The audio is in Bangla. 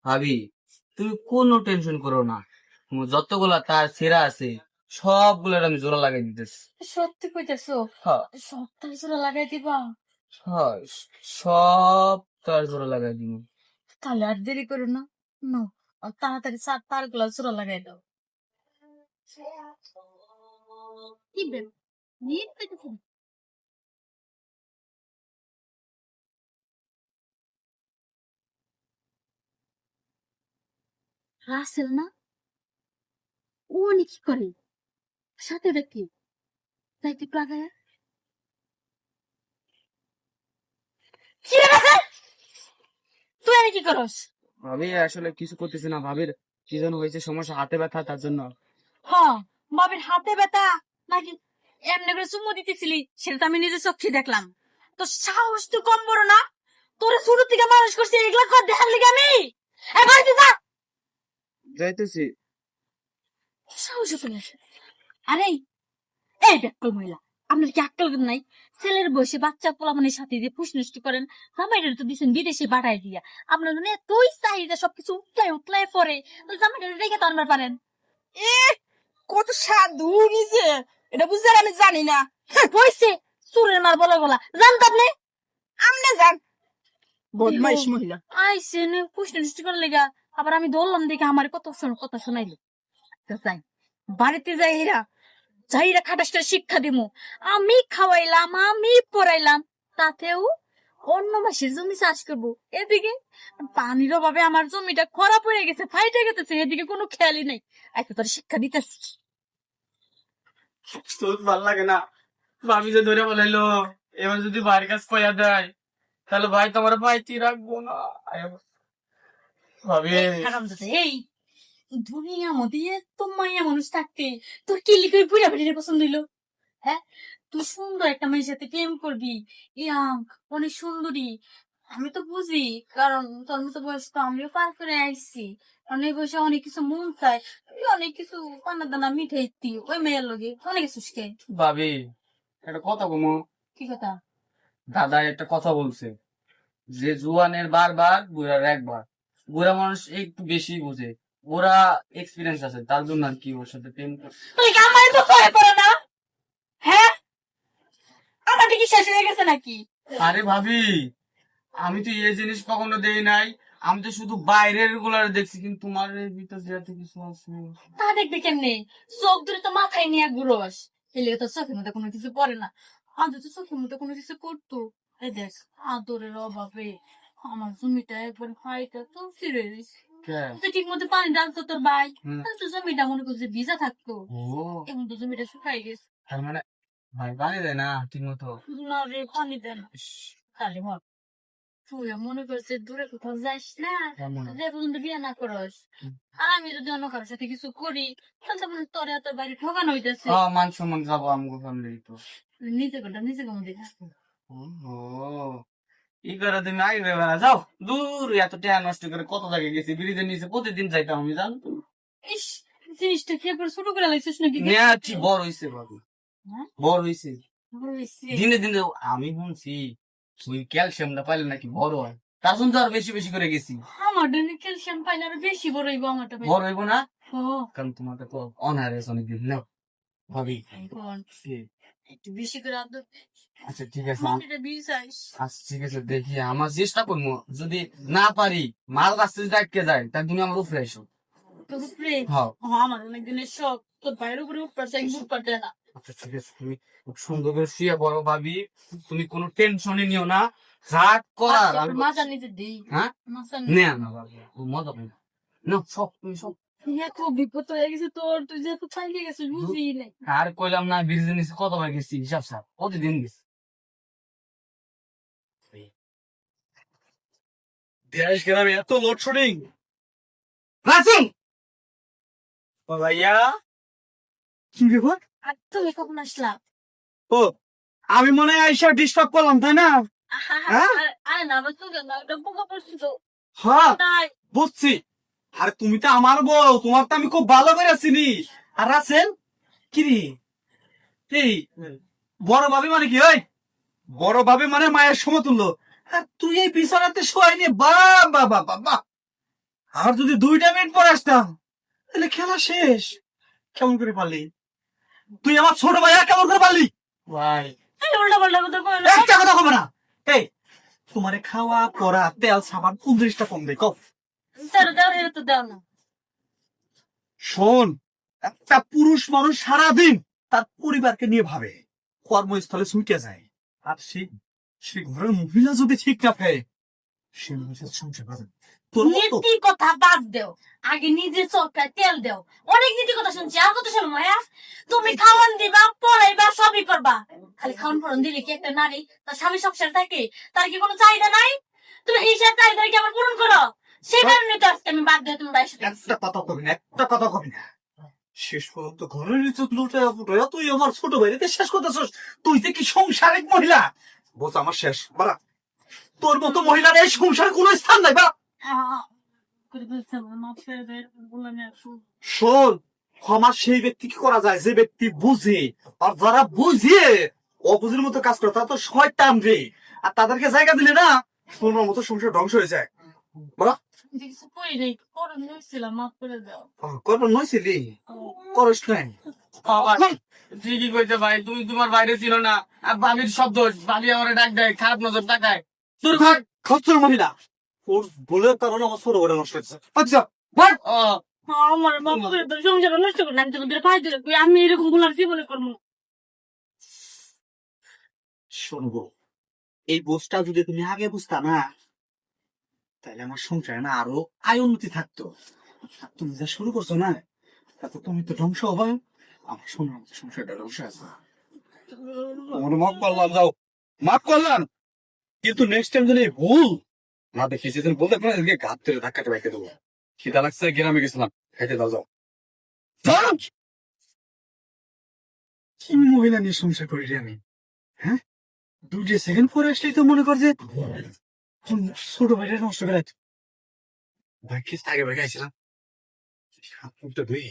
ভাবি, তুমি কোনো টেনশন করো না। তোমার যতগুলা তার ছেঁড়া আছে সবগুলার আমি জোড়া লাগাই দিতেছি। সত্যি কইতেছো? হ্যাঁ, সপ্তাহে জোড়া লাগাই দিবা? হ্যাঁ, সব তার জোড়া লাগাই দিব। তাহলে আর দেরি করো না, নাও, আর তাড়াতাড়ি তার গুলা জোড়া লাগাই দাও। কি বেব, নিয়ে কইতেছো? রাসেল না? ও উনি কি করে? সাথে ওটা কি? তাই একটু লাগায়। কি রে রাসেল, তুই এনে কি করস? ভাবি আসলে কিছু করতেছি না, ভাবির কি যেন হয়েছে সমস্যা, হাতে ব্যথা, তার জন্য। হ্যাঁ, বাবির হাতে ব্যথা নাকি? এমনি করে চুমু দিতেছিলি, সেটা তো আমি নিজে চোখে দেখলাম। তো সাহস তো কম বড় না? তোরে শুরু থেকে মানুষ করছি, এগুলা কর দেখার লিগে আমি? এই বাড়িতে যা। যাইতেছি। সাহস পেলে আরে, এই ব্যাকল মহিলা, আপনার কি আক্কেল নাই? ছেলের বয়সে বাচ্চা পোলা মানে সাথে দিয়ে পুষনষ্ট করেন, জামাইটার তো দিচ্ছেন বিদেশে পাঠাই দিয়া। আপনার মানে এতই চাহিদা, সবকিছু উতলাই উতলাই পরে, জামাইটার রেখে তো আনবার পারেন। এ কত সাধু নিজে, এটা বুঝতে আমি জানি না। হয়েছে, চুরের মার বলা গলা জানতো আপনি? আমনে জান, বদমাইশ মহিলা। আইসে পুষনষ্ট করার লেগা, আবার আমি ধরলাম দেখে আমার কত কথা শোনাইলো। যাই, বাড়িতে যাই এরা, যাইরা খাটাসটা শিক্ষা দিমু। আমি খাওয়াইলাম, আমি পড়াইলাম, তাতেও অন্য মাসের জমি চাষ করবো। এদিকে পানির অভাবে আমার জমিটা খারাপ হয়ে গেছে, ফাইটে গেছে, এদিকে কোনো খেয়ালই নাই। আজকে তোর শিক্ষা দিতেছি। তোর ভাল লাগে না? ভাবি যে ধরে বলাইলো, এবার যদি ভাইয়ের কাছে পয়া দেয় তাহলে ভাই তোমার ভাইতি রাখবো না। ভাবি হারামজাদা, এই দুনিয়ার মধ্যে এত মাইয়া মানুষ থাকতে তোর কি লিখে বুড়া বুড়ির পছন্দ হইলো? হ্যাঁ, তুই সুন্দর একটা মেয়ের সাথে প্রেম করবি, ইয়াং, অনেক সুন্দরী। আমি তো বুঝি, কারণ তোর মতো বয়স তো আমিও পার করে আইসি। অনেক বয়সে অনেক কিছু মন চায়, তুই অনেক কিছু পানা দানা মিঠাই দি ওই মেয়ের লগে অনেক কিছু শিখাই। ভাবি একটা কথা কমো। কি কথা? দাদা একটা কথা বলছে যে জুয়ানের বারবার বুড়ার একবার। বুড়া মানুষ একটু বেশি বুঝে, ওরা এক্সপিরিয়েন্স আছে, তার জন্য আর কি ওর সাথে প্রেম করে। তুই কি আমার তো ভয় পড়ে না? হ্যাঁ, আমার কি শেষ হয়ে গেছে নাকি? আরে ভাবি, আমি তো এই জিনিস কখনো দেই নাই, আমি তো শুধু বাইরের গুলার দেখছি, কিন্তু তোমার এর ভিতর যেতে কিছু আছে। তা দেখবি কেমনে? চোখ ধরে তো মাথায় নিয়ে ঘুরোস, এলে তো চোখের মধ্যে কোনো কিছু পড়ে না। আদৌ তো চোখের মধ্যে কোনো কিছু করতো। এই দেখ, আদরের অভাবে আমার জমিটা একবার ভাইটা তো ফিরে দিছে। কে? তুই ঠিক মতো পানি ডালতো তোর ভাই, হুম। তাহলে তো জমিটা মনে করছে ভিজা থাকতো। ও, এখন তো জমিটা শুকাই গেছে। তার মানে ভাই পানি দেয় না ঠিক মতো। না রে, পানি দেন তাহলে মর। তুই মনে করছে দূরে কোথাও যাস না, কেমন? যে পর্যন্ত বিয়ে না করস। আর আমি যদি অন্য কারোর সাথে কিছু করি, তাহলে তো মনে হয় তোর এত বাড়ি ঠকানো হইতেছে। মান সম্মান যাবো আমগো ফ্যামিলি তো। নিজে কোনটা নিজে কম দেখা। ও, ই করে তুমি আগে ভেবে না যাও দূর, এত টাকা নষ্ট করে কত জায়গায় গেছি, ব্রিজের নিচে প্রতিদিন যাইতাম আমি, জানতো। ইস, জিনিসটা কি একবার ছোট করে লাগছিস নাকি? নেয়াছি বড় হইছে ভাবি, হ্যাঁ? বড় হইছে বড় হইছে। দিনে দিনে। আমি শুনছি ওই ক্যালসিয়ামটা পাইলে নাকি বড় হয়, তার জন্য তো আর বেশি বেশি করে গেছি। আমার ডেনে ক্যালসিয়াম পাইলে আরো বেশি বড় হইব আমারটা পাইলে। বড় হইব না? ও, কারণ তোমাকে তো অনারেস অনেকদিন নাও ভাবি। এখন কি? একটু বেশি করে আদর। আচ্ছা ঠিক আছে, মাটিটা বিছাইস। আচ্ছা ঠিক আছে, দেখি আমার চেষ্টা করবো। যদি না পারি, মাল রাস্তা যদি আটকে যায়, তার তুমি আমার উপরে এসো। তোর উপরে? হ্যাঁ। আমার অনেক দিনের শখ, তোর বাইরের উপরে উঠতে চাই, উঠতে দেয় না। আচ্ছা ঠিক আছে, তুমি খুব সুন্দর করে শুয়ে পড়ো ভাবি, তুমি কোনো টেনশনই নিও না, যা করার আমি। মাথা নিচে দিই। হ্যাঁ, মাথা নে না ভাবি, ও মজা পাই না। না সব তুমি সব। এত বিপদ হয়ে গেছে তোর, তুই যে এত চাইলে গেছিস বুঝি নাই। আর কইলাম না, ব্রিজের নিচে কতবার গেছি হিসাব স্যার, প্রতিদিন গেছি। দেশ গ্রামে এত লোডশেডিং। রাসেল, ও ভাইয়া, কি ব্যাপার? আর তুমি কখন আসলাম? ও, আমি মনে হয় আইসা ডিস্টার্ব করলাম তাই না? হ্যাঁ? আরে না, আমার চোখে না, একটা পোকা পড়ছিল তো। হ্যাঁ তাই বুঝছি। আর তুমি তো আমার বউ, তোমার তো আমি খুব ভালো করে চিনি। আর রাসেল কি রে, এই বড় ভাবি মানে কি? ওই বড় ভাবি মানে মায়ের সমতুল্য। আর তুই এই বিছানাতে শোয়াই নিয়ে বা বা বা বা বা, আর যদি 2টা মিনিট পরে আসতাম তাহলে খেলা শেষ। কেমন করে পারলি তুই আমার ছোট ভাইয়া, কেমন করে পারলি? ভাই এই উল্টা পাল্টা কথা কই না। একটা কথা কবে না। এই তোমারে খাওয়া পরা তেল সাবান 15টা কম দেয় কফ। স্যার দাও এর তো দাও না। শোন, একটা পুরুষ মানুষ সারাদিন তার পরিবারকে নিয়ে ভাবে, কর্মস্থলে ছুটে যায়, আর সে ঘরের মহিলা যদি ঠিক না পায় সে মানুষের সংসার পাবে। তোর মতো নীতি কথা বাদ দেও, আগে নিজে চরকায় তেল দেও। অনেক নীতি কথা শুনছি, আর কত শুনবো? হ্যাঁ, তুমি খাওয়ান দিবা, পড়াইবা, সবই করবা। খালি খাওয়ান পড়ান দিলে কি একটা নারী তার স্বামী সংসার থাকে? তার কি কোনো চাহিদা নাই? তুমি হিসাব চাহিদা কি আমার পূরণ করো? সেই কারণে তো আজকে আমি বাদ দিয়ে তুমি বাইরে একটা কথা কবি না, একটা কথা কবি না। শেষ পর্যন্ত ঘরের ইজ্জত লুটায়া পুটায়া তুই আমার ছোট ভাইকে শেষ করতেছস। তুই যে কি সংসারিক মহিলা, বোঝ আমার শেষ বাড়া। তোর মতো মহিলার এই সংসার কোনো স্থান নাই বা। শোন, ক্ষমা সেই ব্যক্তি কি করা যায় যে ব্যক্তি বুঝে, আর যারা বুঝিয়ে অবুঝের মতো কাজ করে তারা তো শয়তান রে। আর তাদেরকে জায়গা দিলে না তোমার মতো সংসার ধ্বংস হয়ে যায়। বলা কিছু করি নাই, করণ হয়েছিলাম, মাফ করে দাও। করবার নইছিলি, করস নাই। ঠিকই কইছে ভাই, তুমি তোমার বাইরে ছিল না। আর ভাবির শব্দ, ভাবি আমার ডাক দেয়, খারাপ নজর তাকায়। তোর ভাগ খচ্চর মহিলা, ওর বলের কারণে আমার ছোট বড় নষ্ট হচ্ছে। আচ্ছা ও আমার মাফ করে দাও, সংসার নষ্ট করে আমি তোকে পাই দিলে আমি এরকম গুলার জীবনে করবো না। শুনবো, এই বোঝটা যদি তুমি আগে বুঝতা না তাহলে আমার সংসারে না আরো আয় উন্নতি থাকতো। আর তুমি যা শুরু করছো না তাতে তুমি তো ধ্বংস হবে, আমার সংসারটা ধ্বংস আছে। আমার মাফ করলাম, যাও মাফ করলাম, কিন্তু নেক্সট টাইম যদি ভুল না দেখি যেদিন বলতে পারে এদিকে ঘাত ধরে ধাক্কাতে বাইকে দেবো। খিদা লাগছে, গ্রামে গেছিলাম, খেতে দাও, যাও। যাও! কি মহিলা নিয়ে সংসার করি রে আমি, হ্যাঁ? 2 সেকেন্ড পরে আসলেই তো মনে কর যে ছোট ভাইটা নষ্ট করে ভাই, কিস আগে ভাই গাইছিলাম হাত মুখটা ধুই।